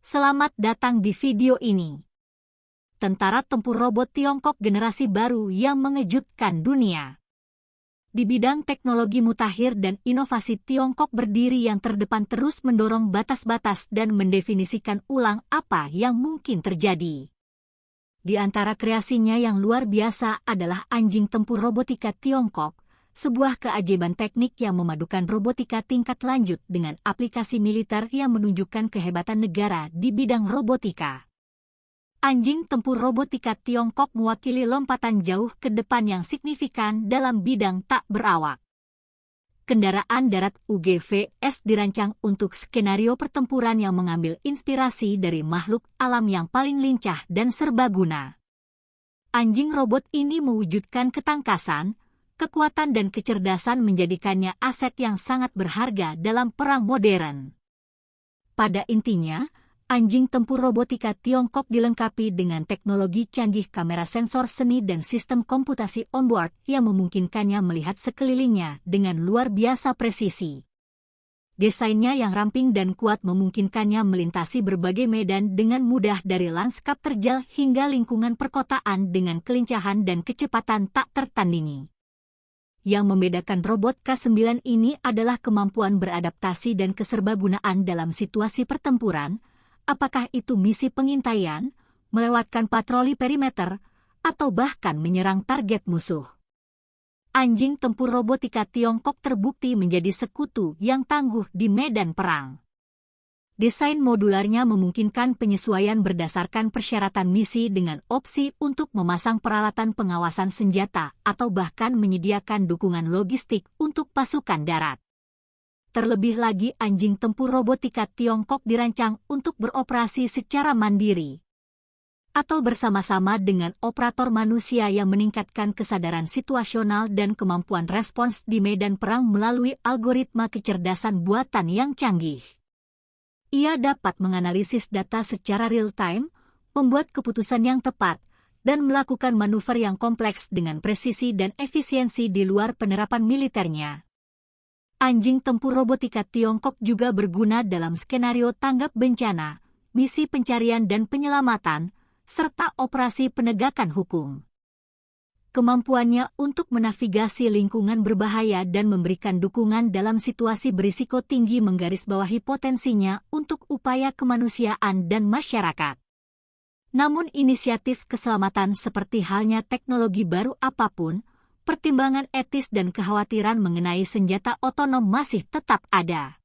Selamat datang di video ini. Tentara tempur robot Tiongkok generasi baru yang mengejutkan dunia. Di bidang teknologi mutakhir dan inovasi, Tiongkok berdiri yang terdepan, terus mendorong batas-batas dan mendefinisikan ulang apa yang mungkin terjadi. Di antara kreasinya yang luar biasa adalah anjing tempur robotika Tiongkok, sebuah keajaiban teknik yang memadukan robotika tingkat lanjut dengan aplikasi militer yang menunjukkan kehebatan negara di bidang robotika. Anjing tempur robotika Tiongkok mewakili lompatan jauh ke depan yang signifikan dalam bidang tak berawak. Kendaraan darat UGV-S dirancang untuk skenario pertempuran yang mengambil inspirasi dari makhluk alam yang paling lincah dan serbaguna. Anjing robot ini mewujudkan ketangkasan, kekuatan dan kecerdasan, menjadikannya aset yang sangat berharga dalam perang modern. Pada intinya, anjing tempur robotika Tiongkok dilengkapi dengan teknologi canggih, kamera sensor seni dan sistem komputasi onboard yang memungkinkannya melihat sekelilingnya dengan luar biasa presisi. Desainnya yang ramping dan kuat memungkinkannya melintasi berbagai medan dengan mudah, dari lanskap terjal hingga lingkungan perkotaan dengan kelincahan dan kecepatan tak tertandingi. Yang membedakan robot K9 ini adalah kemampuan beradaptasi dan keserbagunaan dalam situasi pertempuran, apakah itu misi pengintaian, melewatkan patroli perimeter, atau bahkan menyerang target musuh. Anjing tempur robotika Tiongkok terbukti menjadi sekutu yang tangguh di medan perang. Desain modularnya memungkinkan penyesuaian berdasarkan persyaratan misi dengan opsi untuk memasang peralatan pengawasan senjata atau bahkan menyediakan dukungan logistik untuk pasukan darat. Terlebih lagi, anjing tempur robotika Tiongkok dirancang untuk beroperasi secara mandiri atau bersama-sama dengan operator manusia yang meningkatkan kesadaran situasional dan kemampuan respons di medan perang melalui algoritma kecerdasan buatan yang canggih. Ia dapat menganalisis data secara real-time, membuat keputusan yang tepat, dan melakukan manuver yang kompleks dengan presisi dan efisiensi di luar penerapan militernya. Anjing tempur robotika Tiongkok juga berguna dalam skenario tanggap bencana, misi pencarian dan penyelamatan, serta operasi penegakan hukum. Kemampuannya untuk menavigasi lingkungan berbahaya dan memberikan dukungan dalam situasi berisiko tinggi menggarisbawahi potensinya untuk upaya kemanusiaan dan masyarakat. Namun inisiatif keselamatan seperti halnya teknologi baru apapun, pertimbangan etis dan kekhawatiran mengenai senjata otonom masih tetap ada.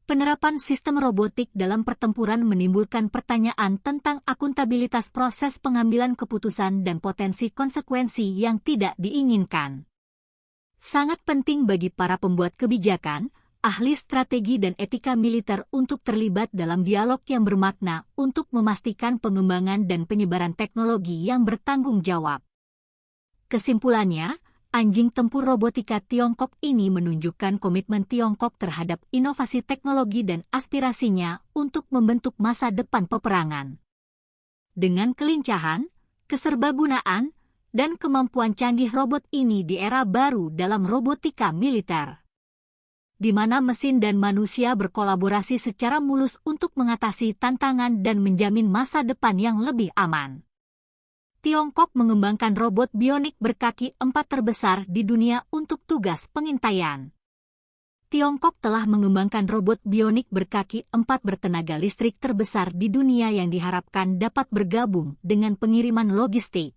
Penerapan sistem robotik dalam pertempuran menimbulkan pertanyaan tentang akuntabilitas proses pengambilan keputusan dan potensi konsekuensi yang tidak diinginkan. Sangat penting bagi para pembuat kebijakan, ahli strategi dan etika militer untuk terlibat dalam dialog yang bermakna untuk memastikan pengembangan dan penyebaran teknologi yang bertanggung jawab. Kesimpulannya, anjing tempur robotika Tiongkok ini menunjukkan komitmen Tiongkok terhadap inovasi teknologi dan aspirasinya untuk membentuk masa depan peperangan. Dengan kelincahan, keserbagunaan, dan kemampuan canggih, robot ini di era baru dalam robotika militer, di mana mesin dan manusia berkolaborasi secara mulus untuk mengatasi tantangan dan menjamin masa depan yang lebih aman. Tiongkok mengembangkan robot bionik berkaki 4 terbesar di dunia untuk tugas pengintaian. Tiongkok telah mengembangkan robot bionik berkaki 4 bertenaga listrik terbesar di dunia yang diharapkan dapat bergabung dengan pengiriman logistik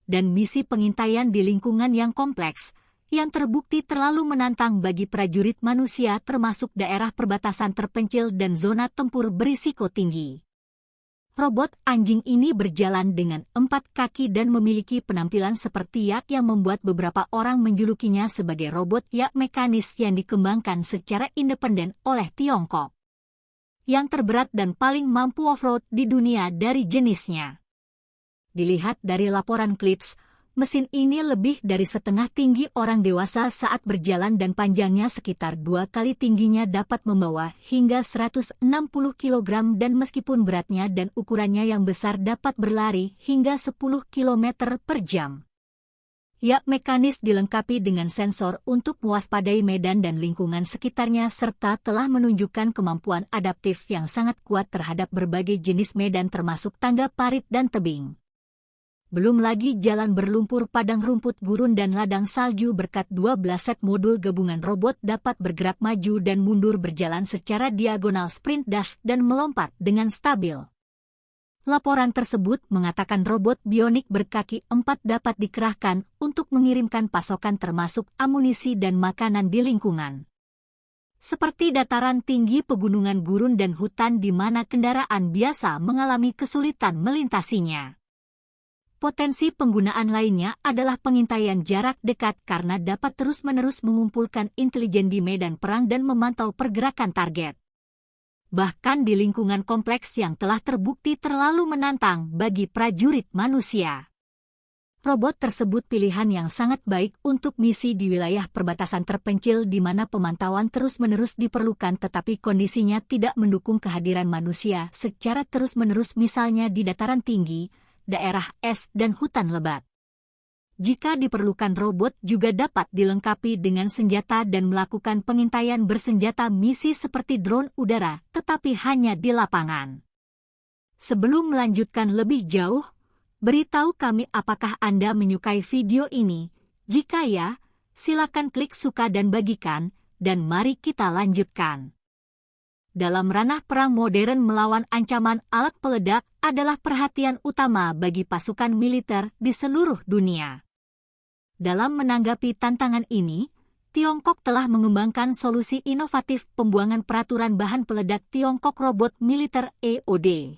dan misi pengintaian di lingkungan yang kompleks, yang terbukti terlalu menantang bagi prajurit manusia, termasuk daerah perbatasan terpencil dan zona tempur berisiko tinggi. Robot anjing ini berjalan dengan 4 kaki dan memiliki penampilan seperti yak yang membuat beberapa orang menjulukinya sebagai robot yak mekanis yang dikembangkan secara independen oleh Tiongkok, yang terberat dan paling mampu off-road di dunia dari jenisnya. Dilihat dari laporan Clips, mesin ini lebih dari setengah tinggi orang dewasa saat berjalan dan panjangnya sekitar 2 kali tingginya, dapat membawa hingga 160 kg dan meskipun beratnya dan ukurannya yang besar dapat berlari hingga 10 km per jam. Yak mekanis dilengkapi dengan sensor untuk mewaspadai medan dan lingkungan sekitarnya serta telah menunjukkan kemampuan adaptif yang sangat kuat terhadap berbagai jenis medan termasuk tangga parit dan tebing. Belum lagi jalan berlumpur padang rumput gurun dan ladang salju berkat 12 set modul gabungan robot dapat bergerak maju dan mundur berjalan secara diagonal sprint dash dan melompat dengan stabil. Laporan tersebut mengatakan robot bionik berkaki 4 dapat dikerahkan untuk mengirimkan pasokan termasuk amunisi dan makanan di lingkungan seperti dataran tinggi, pegunungan gurun dan hutan di mana kendaraan biasa mengalami kesulitan melintasinya. Potensi penggunaan lainnya adalah pengintaian jarak dekat karena dapat terus-menerus mengumpulkan intelijen di medan perang dan memantau pergerakan target. Bahkan di lingkungan kompleks yang telah terbukti terlalu menantang bagi prajurit manusia. Robot tersebut pilihan yang sangat baik untuk misi di wilayah perbatasan terpencil di mana pemantauan terus-menerus diperlukan tetapi kondisinya tidak mendukung kehadiran manusia secara terus-menerus misalnya di dataran tinggi, daerah es dan hutan lebat. Jika diperlukan robot juga dapat dilengkapi dengan senjata dan melakukan pengintaian bersenjata misi seperti drone udara, tetapi hanya di lapangan. Sebelum melanjutkan lebih jauh, beritahu kami apakah Anda menyukai video ini. Jika ya, silakan klik suka dan bagikan, dan mari kita lanjutkan. Dalam ranah perang modern melawan ancaman alat peledak adalah perhatian utama bagi pasukan militer di seluruh dunia. Dalam menanggapi tantangan ini, Tiongkok telah mengembangkan solusi inovatif pembuangan peraturan bahan peledak Tiongkok Robot Militer EOD.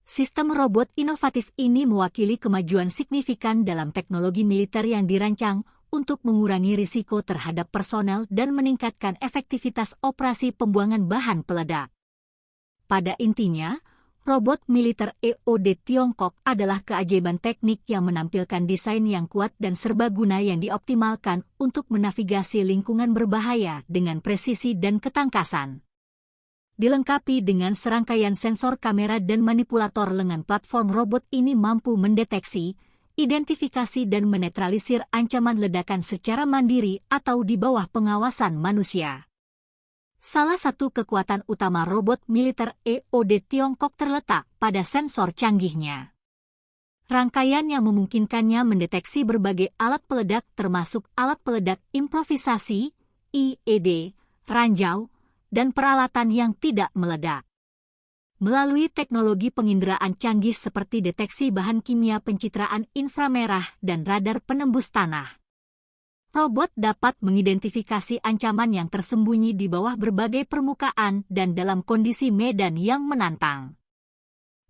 Sistem robot inovatif ini mewakili kemajuan signifikan dalam teknologi militer yang dirancang untuk mengurangi risiko terhadap personel dan meningkatkan efektivitas operasi pembuangan bahan peledak. Pada intinya, robot militer EOD Tiongkok adalah keajaiban teknik yang menampilkan desain yang kuat dan serbaguna yang dioptimalkan untuk menavigasi lingkungan berbahaya dengan presisi dan ketangkasan. Dilengkapi dengan serangkaian sensor kamera dan manipulator lengan, platform robot ini mampu mendeteksi, identifikasi dan menetralisir ancaman ledakan secara mandiri atau di bawah pengawasan manusia. Salah satu kekuatan utama robot militer EOD Tiongkok terletak pada sensor canggihnya. Rangkaian yang memungkinkannya mendeteksi berbagai alat peledak termasuk alat peledak improvisasi, IED, ranjau, dan peralatan yang tidak meledak. Melalui teknologi penginderaan canggih seperti deteksi bahan kimia, pencitraan inframerah, dan radar penembus tanah, robot dapat mengidentifikasi ancaman yang tersembunyi di bawah berbagai permukaan dan dalam kondisi medan yang menantang.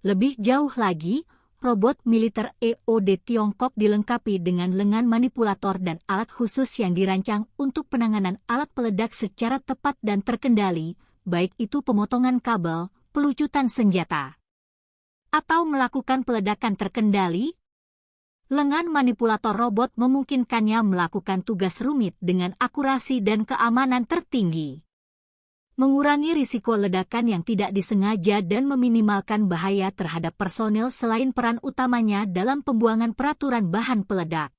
Lebih jauh lagi, robot militer EOD Tiongkok dilengkapi dengan lengan manipulator dan alat khusus yang dirancang untuk penanganan alat peledak secara tepat dan terkendali, baik itu pemotongan kabel, pelucutan senjata, atau melakukan peledakan terkendali. Lengan manipulator robot memungkinkannya melakukan tugas rumit dengan akurasi dan keamanan tertinggi, mengurangi risiko ledakan yang tidak disengaja dan meminimalkan bahaya terhadap personil selain peran utamanya dalam pembuangan peraturan bahan peledak.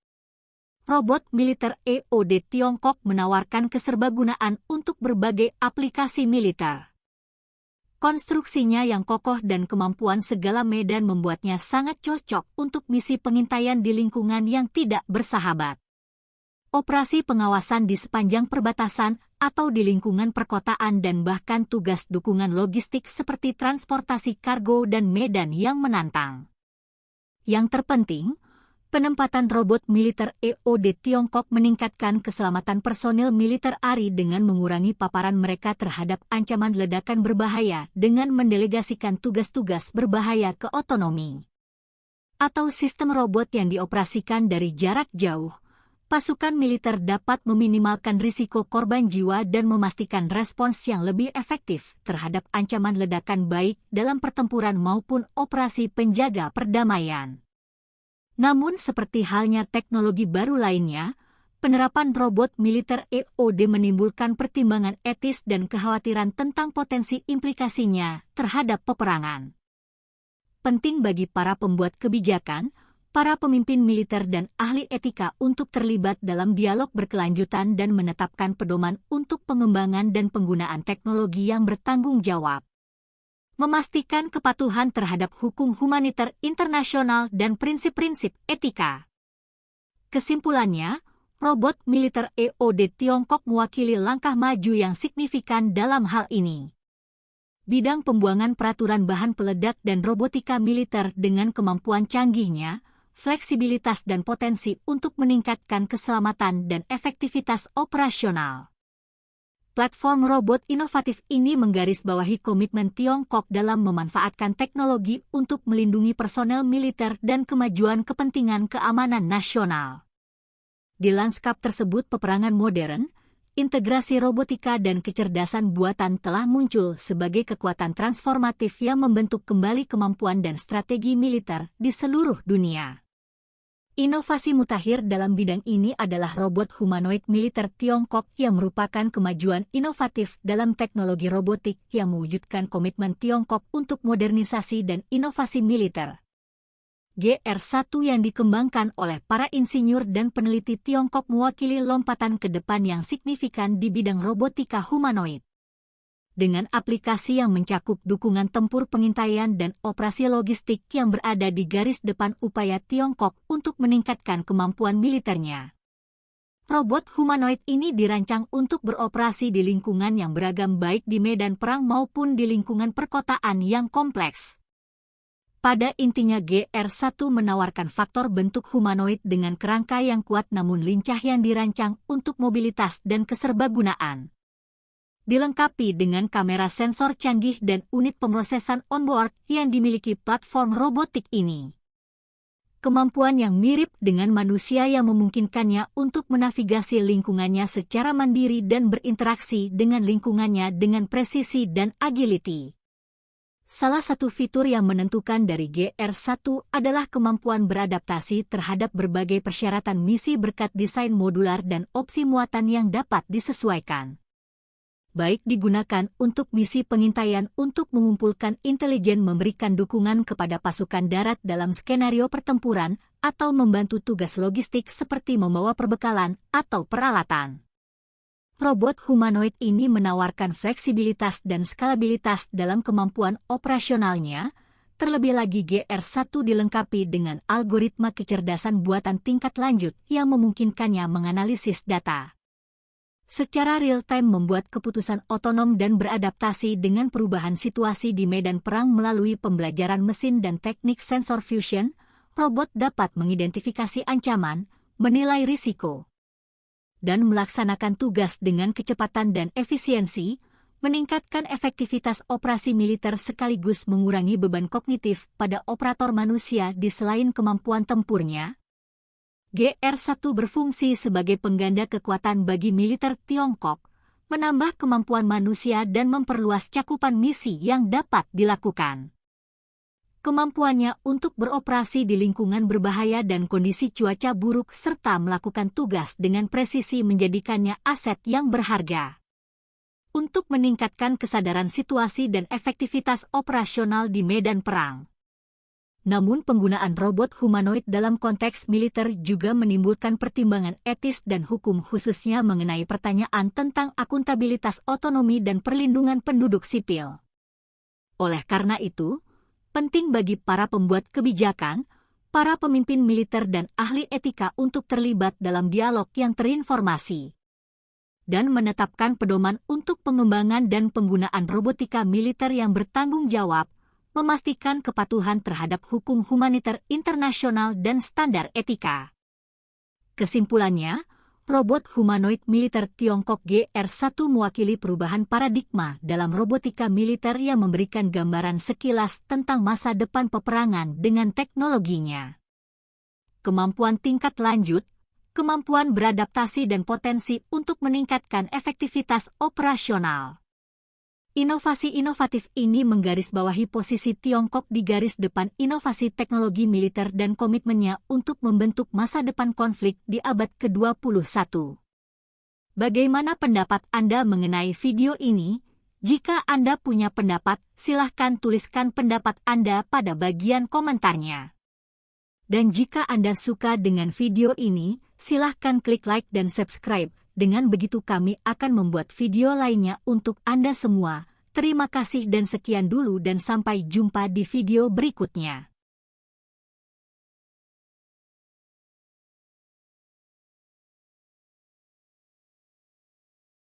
Robot militer EOD Tiongkok menawarkan keserbagunaan untuk berbagai aplikasi militer. Konstruksinya yang kokoh dan kemampuan segala medan membuatnya sangat cocok untuk misi pengintaian di lingkungan yang tidak bersahabat. Operasi pengawasan di sepanjang perbatasan atau di lingkungan perkotaan dan bahkan tugas dukungan logistik seperti transportasi kargo dan medan yang menantang. Yang terpenting, penempatan robot militer EOD Tiongkok meningkatkan keselamatan personil militer ARI dengan mengurangi paparan mereka terhadap ancaman ledakan berbahaya dengan mendelegasikan tugas-tugas berbahaya ke otonomi atau sistem robot yang dioperasikan dari jarak jauh. Pasukan militer dapat meminimalkan risiko korban jiwa dan memastikan respons yang lebih efektif terhadap ancaman ledakan baik dalam pertempuran maupun operasi penjaga perdamaian. Namun seperti halnya teknologi baru lainnya, penerapan robot militer EOD menimbulkan pertimbangan etis dan kekhawatiran tentang potensi implikasinya terhadap peperangan. Penting bagi para pembuat kebijakan para pemimpin militer dan ahli etika untuk terlibat dalam dialog berkelanjutan dan menetapkan pedoman untuk pengembangan dan penggunaan teknologi yang bertanggung jawab. Memastikan kepatuhan terhadap hukum humaniter internasional dan prinsip-prinsip etika. Kesimpulannya, robot militer EOD Tiongkok mewakili langkah maju yang signifikan dalam hal ini. Bidang pembuangan peraturan bahan peledak dan robotika militer dengan kemampuan canggihnya, fleksibilitas dan potensi untuk meningkatkan keselamatan dan efektivitas operasional. Platform robot inovatif ini menggarisbawahi komitmen Tiongkok dalam memanfaatkan teknologi untuk melindungi personel militer dan kemajuan kepentingan keamanan nasional. Di lanskap tersebut peperangan modern, integrasi robotika dan kecerdasan buatan telah muncul sebagai kekuatan transformatif yang membentuk kembali kemampuan dan strategi militer di seluruh dunia. Inovasi mutakhir dalam bidang ini adalah robot humanoid militer Tiongkok yang merupakan kemajuan inovatif dalam teknologi robotik yang mewujudkan komitmen Tiongkok untuk modernisasi dan inovasi militer. GR1 yang dikembangkan oleh para insinyur dan peneliti Tiongkok mewakili lompatan ke depan yang signifikan di bidang robotika humanoid. Dengan aplikasi yang mencakup dukungan tempur pengintaian dan operasi logistik yang berada di garis depan upaya Tiongkok untuk meningkatkan kemampuan militernya. Robot humanoid ini dirancang untuk beroperasi di lingkungan yang beragam baik di medan perang maupun di lingkungan perkotaan yang kompleks. Pada intinya GR1 menawarkan faktor bentuk humanoid dengan kerangka yang kuat namun lincah yang dirancang untuk mobilitas dan keserbagunaan. Dilengkapi dengan kamera sensor canggih dan unit pemrosesan onboard yang dimiliki platform robotik ini. Kemampuan yang mirip dengan manusia yang memungkinkannya untuk menavigasi lingkungannya secara mandiri dan berinteraksi dengan lingkungannya dengan presisi dan agility. Salah satu fitur yang menentukan dari GR1 adalah kemampuan beradaptasi terhadap berbagai persyaratan misi berkat desain modular dan opsi muatan yang dapat disesuaikan. Baik digunakan untuk misi pengintaian untuk mengumpulkan intelijen memberikan dukungan kepada pasukan darat dalam skenario pertempuran atau membantu tugas logistik seperti membawa perbekalan atau peralatan. Robot humanoid ini menawarkan fleksibilitas dan skalabilitas dalam kemampuan operasionalnya, terlebih lagi GR1 dilengkapi dengan algoritma kecerdasan buatan tingkat lanjut yang memungkinkannya menganalisis data secara real-time, membuat keputusan otonom dan beradaptasi dengan perubahan situasi di medan perang melalui pembelajaran mesin dan teknik sensor fusion. Robot dapat mengidentifikasi ancaman, menilai risiko, dan melaksanakan tugas dengan kecepatan dan efisiensi, meningkatkan efektivitas operasi militer sekaligus mengurangi beban kognitif pada operator manusia di selain kemampuan tempurnya. GR1 berfungsi sebagai pengganda kekuatan bagi militer Tiongkok, menambah kemampuan manusia dan memperluas cakupan misi yang dapat dilakukan. Kemampuannya untuk beroperasi di lingkungan berbahaya dan kondisi cuaca buruk serta melakukan tugas dengan presisi menjadikannya aset yang berharga. Untuk meningkatkan kesadaran situasi dan efektivitas operasional di medan perang. Namun penggunaan robot humanoid dalam konteks militer juga menimbulkan pertimbangan etis dan hukum khususnya mengenai pertanyaan tentang akuntabilitas otonomi dan perlindungan penduduk sipil. Oleh karena itu, penting bagi para pembuat kebijakan, para pemimpin militer dan ahli etika untuk terlibat dalam dialog yang terinformasi dan menetapkan pedoman untuk pengembangan dan penggunaan robotika militer yang bertanggung jawab, memastikan kepatuhan terhadap hukum humaniter internasional dan standar etika. Kesimpulannya, robot humanoid militer Tiongkok GR1 mewakili perubahan paradigma dalam robotika militer yang memberikan gambaran sekilas tentang masa depan peperangan dengan teknologinya. Kemampuan tingkat lanjut, kemampuan beradaptasi dan potensi untuk meningkatkan efektivitas operasional. Inovasi inovatif ini menggarisbawahi posisi Tiongkok di garis depan inovasi teknologi militer dan komitmennya untuk membentuk masa depan konflik di abad ke-21. Bagaimana pendapat Anda mengenai video ini? Jika Anda punya pendapat, silahkan tuliskan pendapat Anda pada bagian komentarnya. Dan jika Anda suka dengan video ini, silahkan klik like dan subscribe. Dengan begitu kami akan membuat video lainnya untuk Anda semua. Terima kasih dan sekian dulu dan sampai jumpa di video berikutnya.